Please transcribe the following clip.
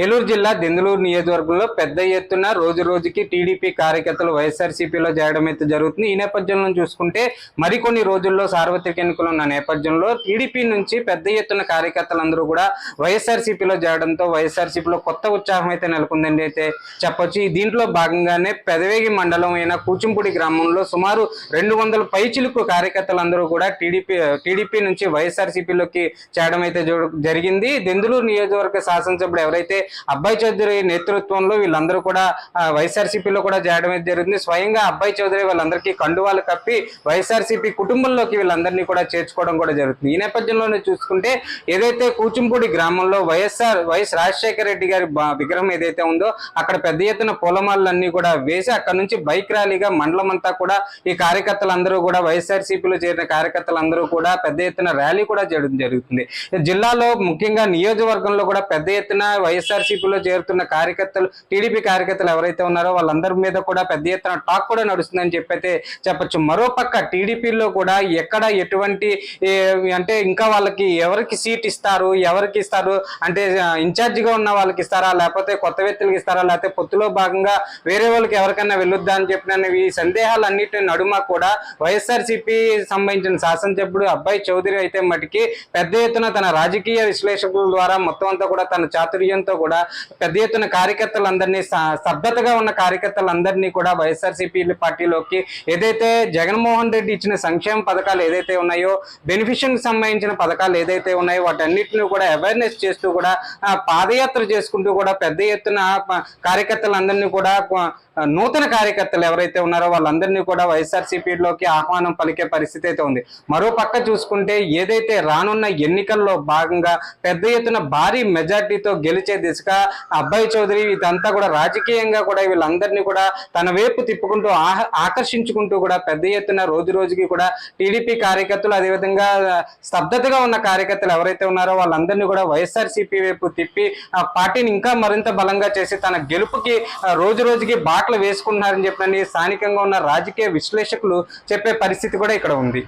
ఏలూరు జిల్లా దెందులూరు నియోజకవర్గంలో పెద్ద ఎత్తున రోజు రోజుకి టీడీపీ కార్యకర్తలు వైఎస్ఆర్సీపీలో చేరడం అయితే జరుగుతుంది. ఈ నేపథ్యంలో చూసుకుంటే మరికొన్ని రోజుల్లో సార్వత్రిక ఎన్నికలు ఉన్న నేపథ్యంలో టీడీపీ నుంచి పెద్ద ఎత్తున కార్యకర్తలందరూ కూడా వైఎస్ఆర్సీపీలో చేరడంతో వైఎస్ఆర్సీపీలో కొత్త ఉత్సాహం అయితే నెలకొందని అయితే చెప్పొచ్చు. దీంట్లో భాగంగానే పెదవేగి మండలం అయిన కూచింపూడి గ్రామంలో సుమారు 200 పైచిలుకు కార్యకర్తలందరూ కూడా టీడీపీ నుంచి వైఎస్ఆర్సీపీలోకి చేరడం అయితే జరిగింది. దెందులూరు నియోజకవర్గ శాసనసభ్యుడు ఎవరైతే అబ్బాయి చౌదరి నేతృత్వంలో వీళ్ళందరూ కూడా వైఎస్ఆర్సీపీలో కూడా చేరడం జరిగింది. స్వయంగా అబ్బాయి చౌదరి వాళ్ళందరికీ కండువాలు కప్పి వైఎస్ఆర్సీపీ కుటుంబంలోకి వీళ్ళందరినీ కూడా చేర్చుకోవడం కూడా జరుగుతుంది. ఈ నేపథ్యంలోనే చూసుకుంటే ఏదైతే కూచింపూడి గ్రామంలో వైఎస్ రాజశేఖర రెడ్డి గారి విగ్రహం ఏదైతే ఉందో అక్కడ పెద్ద ఎత్తున పూలమాలన్నీ కూడా వేసి అక్కడ నుంచి బైక్ ర్యాలీగా మండలం అంతా కూడా ఈ కార్యకర్తలందరూ కూడా వైఎస్ఆర్సీపీలో చేరిన కార్యకర్తలందరూ కూడా పెద్ద ఎత్తున ర్యాలీ కూడా చేయడం జరుగుతుంది. జిల్లాలో ముఖ్యంగా నియోజకవర్గంలో కూడా పెద్ద ఎత్తున వైఎస్ఆర్సీపీలో చేరుతున్న కార్యకర్తలు టీడీపీ కార్యకర్తలు ఎవరైతే ఉన్నారో వాళ్ళందరి మీద కూడా పెద్ద ఎత్తున టాక్ కూడా నడుస్తుందని చెప్పైతే చెప్పొచ్చు. మరోపక్క టీడీపీలో కూడా ఎక్కడ ఎటువంటి అంటే ఇంకా వాళ్ళకి ఎవరికి సీట్ ఇస్తారు, ఎవరికి ఇస్తారు అంటే ఇన్ఛార్జిగా ఉన్న వాళ్ళకి ఇస్తారా, లేకపోతే కొత్త వ్యక్తులకు ఇస్తారా, లేకపోతే పొత్తులో భాగంగా వేరే వాళ్ళకి ఎవరికైనా వెళ్ళొద్దా అని చెప్పిన ఈ సందేహాలన్నిటి నడుమ కూడా వైఎస్ఆర్సీపీ సంబంధించిన శాసనసభ్యుడు అబ్బాయి చౌదరి అయితే మటుకి పెద్ద ఎత్తున తన రాజకీయ విశ్లేషకుల ద్వారా మొత్తం అంతా కూడా తన చాతుర్యంతో కూడా పెద్ద ఎత్తున కార్యకర్తలందరినీ స్తబ్దతగా ఉన్న కార్యకర్తలందరినీ కూడా వైఎస్ఆర్సీపీ పార్టీలోకి ఏదైతే జగన్మోహన్ రెడ్డి ఇచ్చిన సంక్షేమ పథకాలు ఏదైతే ఉన్నాయో, బెనిఫిషియన్ సంబంధించిన పథకాలు ఏదైతే ఉన్నాయో వాటన్నిటిని కూడా అవేర్నెస్ చేస్తూ కూడా పాదయాత్ర చేసుకుంటూ కూడా పెద్ద ఎత్తున కార్యకర్తలందరినీ కూడా నూతన కార్యకర్తలు ఎవరైతే ఉన్నారో వాళ్ళందరినీ కూడా వైఎస్ఆర్సీపీలోకి ఆహ్వానం పలికే పరిస్థితి అయితే ఉంది. మరో పక్క చూసుకుంటే ఏదైతే రానున్న ఎన్నికల్లో భాగంగా పెద్ద ఎత్తున భారీ మెజార్టీతో గెలిచే దిశగా అబ్బాయి చౌదరి ఇదంతా కూడా రాజకీయంగా కూడా వీళ్ళందరినీ కూడా తన వైపు తిప్పుకుంటూ ఆకర్షించుకుంటూ కూడా పెద్ద ఎత్తున రోజు రోజుకి కూడా టీడీపీ కార్యకర్తలు అదేవిధంగా స్తబ్దతగా ఉన్న కార్యకర్తలు ఎవరైతే ఉన్నారో వాళ్ళందరినీ కూడా వైఎస్ఆర్సీపీ వైపు తిప్పి ఆ పార్టీని ఇంకా మరింత బలంగా చేసి తన గెలుపుకి రోజు రోజుకి బాటలు వేసుకుంటున్నారని చెప్పని స్థానికంగా ఉన్న రాజకీయ విశ్లేషకులు చెప్పే పరిస్థితి కూడా ఇక్కడ ఉంది.